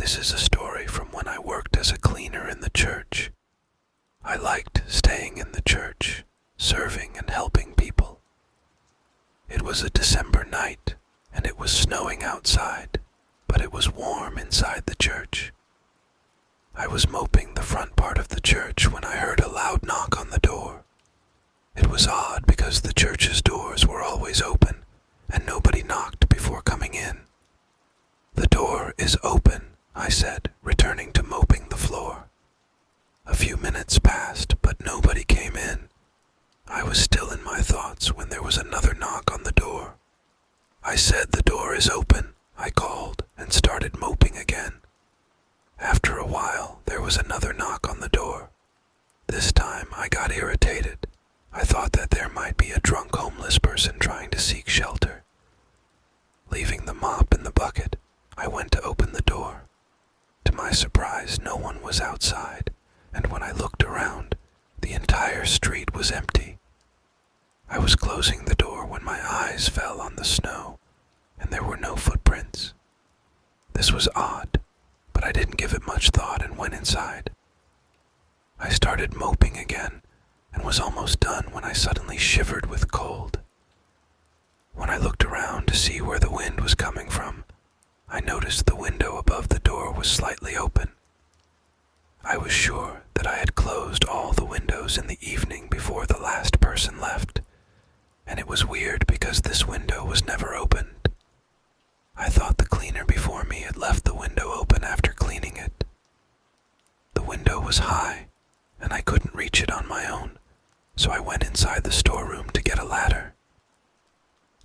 This is a story from when I worked as a cleaner in the church. I liked staying in the church, serving and helping people. It was a December night, and it was snowing outside, but it was warm inside the church. I was moping the front part of the church when I heard a loud knock on the door. It was odd because the church's doors were always open, and nobody knocked before coming in. "The door is open," I said, returning to moping the floor. A few minutes passed, but nobody came in. I was still in my thoughts when there was another knock on the door. "I said the door is open," I called, and started moping again. After a while, there was another knock on the door. This time, I got irritated. I thought that there might be a drunk homeless person trying to seek shelter. Leaving the mop in the bucket, I went to open the door. To my surprise, no one was outside, and when I looked around, the entire street was empty. I was closing the door when my eyes fell on the snow, and there were no footprints. This was odd, but I didn't give it much thought and went inside. I started moping again, and was almost done when I suddenly shivered with cold. When I looked around to see where the wind was coming from, I noticed the window above the door was slightly open. I was sure that I had closed all the windows in the evening before the last person left, and it was weird because this window was never opened. I thought the cleaner before me had left the window open after cleaning it. The window was high, and I couldn't reach it on my own, so I went inside the storeroom to get a ladder.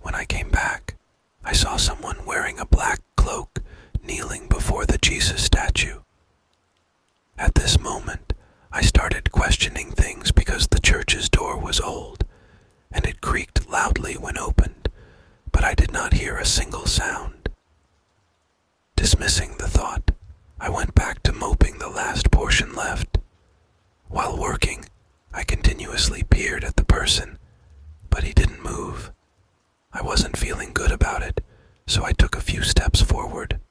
When I came back, I saw someone wearing a black cloak kneeling before the Jesus statue. At this moment, I started questioning things because the church's door was old, and it creaked loudly when opened, but I did not hear a single sound. Dismissing the thought, I went back to moping the last portion left. While working, I continuously peered at the person, but he didn't move. I wasn't feeling good about it, so I took a few steps forward.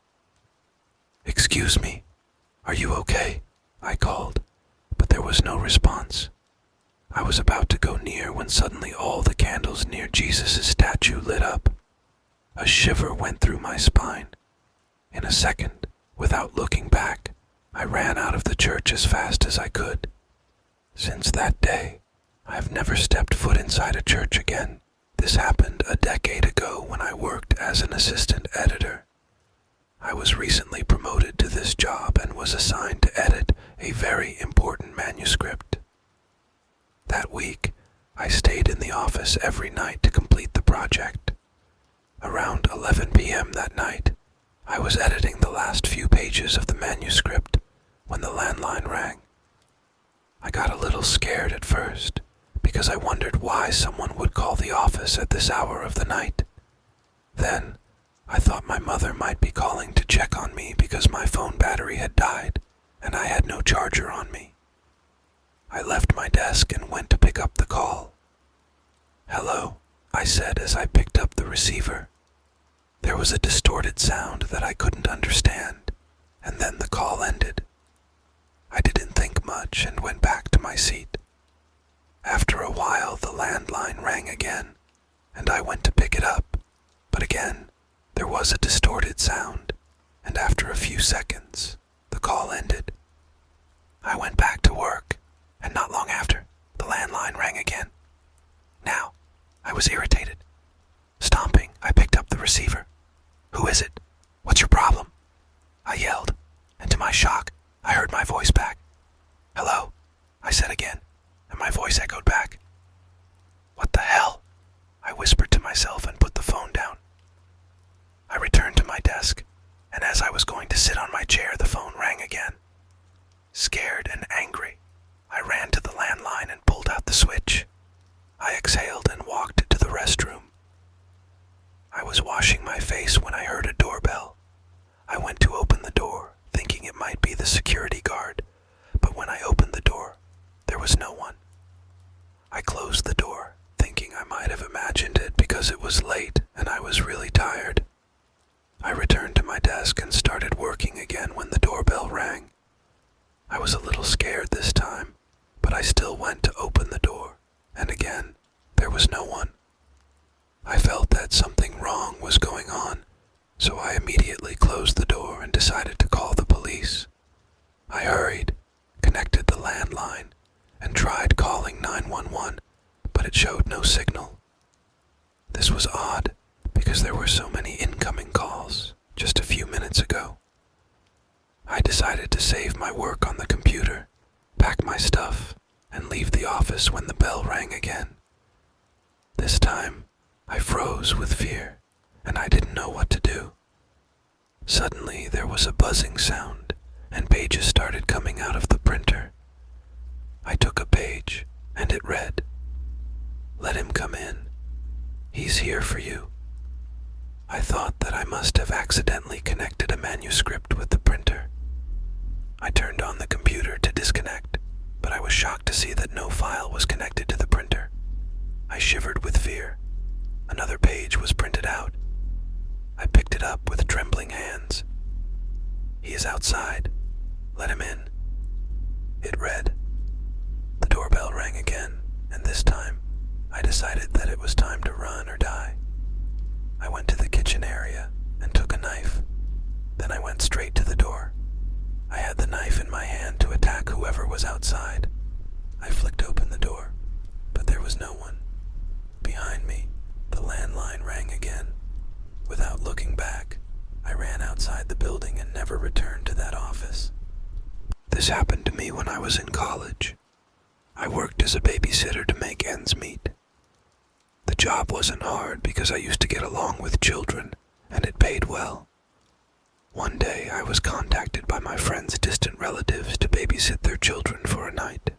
"Excuse me, are you okay?" I called, but there was no response. I was about to go near when suddenly all the candles near Jesus' statue lit up. A shiver went through my spine. In a second, without looking back, I ran out of the church as fast as I could. Since that day, I have never stepped foot inside a church again. This happened a decade ago when I worked as an assistant editor. I was recently promoted to this job and was assigned to edit a very important manuscript. That week, I stayed in the office every night to complete the project. Around 11 p.m. that night, I was editing the last few pages of the manuscript when the landline rang. I got a little scared at first, because I wondered why someone would call the office at this hour of the night. Then, I thought my mother might be calling to check on me because my phone battery had died, and I had no charger on me. I left my desk and went to pick up the call. "Hello," I said as I picked up the receiver. There was a distorted sound that I couldn't understand, and then the call ended. I didn't think much and went back to my seat. After a while, the landline rang again, and I went to pick it up, but again, there was a distorted sound, and after a few seconds, the call ended. I went back to work, and not long after, the landline rang again. Now, I was irritated. Stomping, I picked up the receiver. "Who is it? What's your problem?" I yelled, and to my shock, I heard my voice back. "Hello," I said again, and my voice echoed back. "What the hell?" I whispered to myself and put the phone down. I returned to my desk, and as I was going to sit on my chair, the phone rang again. Scared and angry, I ran to the landline and pulled out the switch. I exhaled and walked to the restroom. I was washing my face when I heard a doorbell. I went to open the door, thinking it might be the security guard, but when I opened the door, there was no one. I decided to save my work on the computer, pack my stuff, and leave the office when the bell rang again. This time, I froze with fear, and I didn't know what to do. Suddenly, there was a buzzing sound, and pages started coming out of the printer. I took a page, and it read, "Let him come in. He's here for you." I thought that I must have accidentally connected a manuscript with the printer. I turned on the computer to disconnect, but I was shocked to see that no file was connected to the printer. I shivered with fear. Another page was printed out. I picked it up with trembling hands. "He is outside. Let him in." It read. The doorbell rang again, and this time, I decided that it was time to run or die. I went to the kitchen area and took a knife. Then I went straight to the door. I had the knife in my hand to attack whoever was outside. I flicked open the door, but there was no one. Behind me, the landline rang again. Without looking back, I ran outside the building and never returned to that office. This happened to me when I was in college. I worked as a babysitter to make ends meet. The job wasn't hard because I used to get along with children, and it paid well. One day, I was contacted by my friends' distant relatives to babysit their children for a night.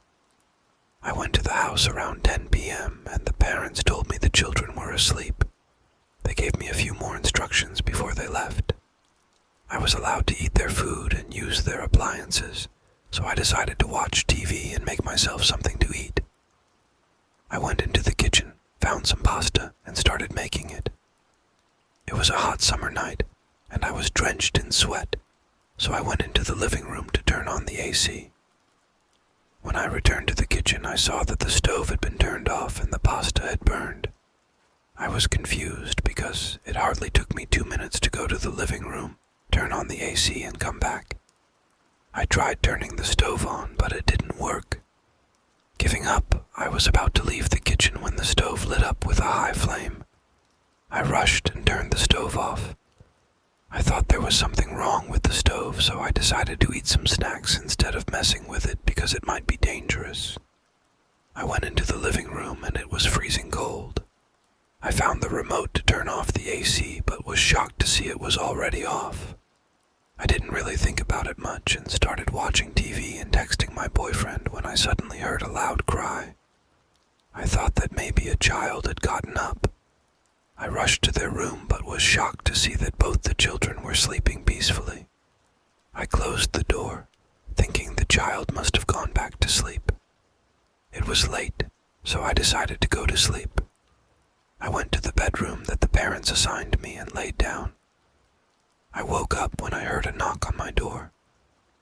I went to the house around 10 p.m., and the parents told me the children were asleep. They gave me a few more instructions before they left. I was allowed to eat their food and use their appliances, so I decided to watch TV and make myself something to eat. I went into the kitchen, found some pasta, and started making it. It was a hot summer night, and I was drenched in sweat, so I went into the living room to turn on the AC. When I returned to the kitchen, I saw that the stove had been turned off and the pasta had burned. I was confused because it hardly took me 2 minutes to go to the living room, turn on the AC, and come back. I tried turning the stove on, but it didn't work. Giving up, I was about to leave the kitchen when the stove lit up with a high flame. I rushed and turned the stove off. I thought there was something wrong with the stove, so I decided to eat some snacks instead of messing with it because it might be dangerous. I went into the living room and it was freezing cold. I found the remote to turn off the AC, but was shocked to see it was already off. I didn't really think about it much and started watching TV and texting my boyfriend when I suddenly heard a loud cry. I thought that maybe a child had gotten up. I rushed to their room but was shocked to see that both the children were sleeping peacefully. I closed the door, thinking the child must have gone back to sleep. It was late, so I decided to go to sleep. I went to the bedroom that the parents assigned me and laid down. I woke up when I heard a knock on my door.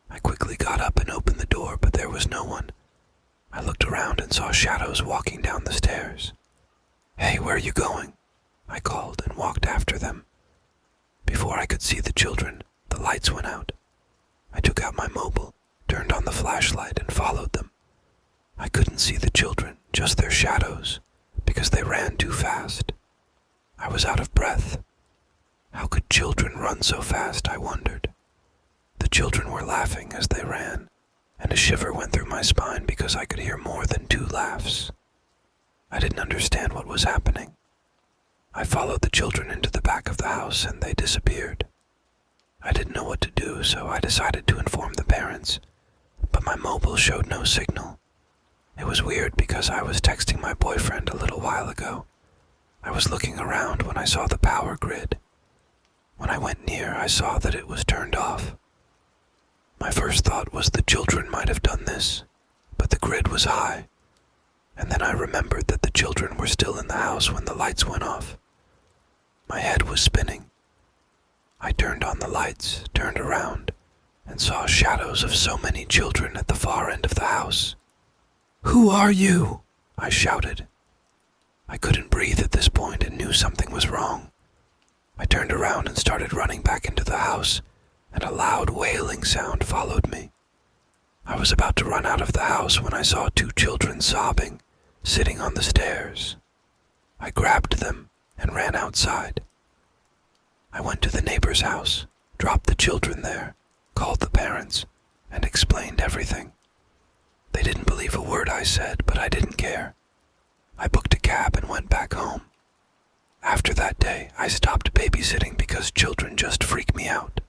I quickly got up and opened the door, but there was no one. I looked around and saw shadows walking down the stairs. "Hey, where are you going?" I called and walked after them. Before I could see the children, the lights went out. I took out my mobile, turned on the flashlight, and followed them. I couldn't see the children, just their shadows, because they ran too fast. I was out of breath. How could children run so fast, I wondered. The children were laughing as they ran, and a shiver went through my spine because I could hear more than 2 laughs. I didn't understand what was happening. I followed the children into the back of the house and they disappeared. I didn't know what to do, so I decided to inform the parents, but my mobile showed no signal. It was weird because I was texting my boyfriend a little while ago. I was looking around when I saw the power grid. When I went near, I saw that it was turned off. My first thought was the children might have done this, but the grid was high. And then I remembered that the children were still in the house when the lights went off. My head was spinning. I turned on the lights, turned around, and saw shadows of so many children at the far end of the house. "Who are you?" I shouted. I couldn't breathe at this point and knew something was wrong. I turned around and started running back into the house, and a loud wailing sound followed me. I was about to run out of the house when I saw 2 children sobbing, sitting on the stairs. I grabbed them and ran outside. I went to the neighbor's house, dropped the children there, called the parents, and explained everything. They didn't believe a word I said, but I didn't care. I booked a cab and went back home. After that day, I stopped babysitting because children just freak me out.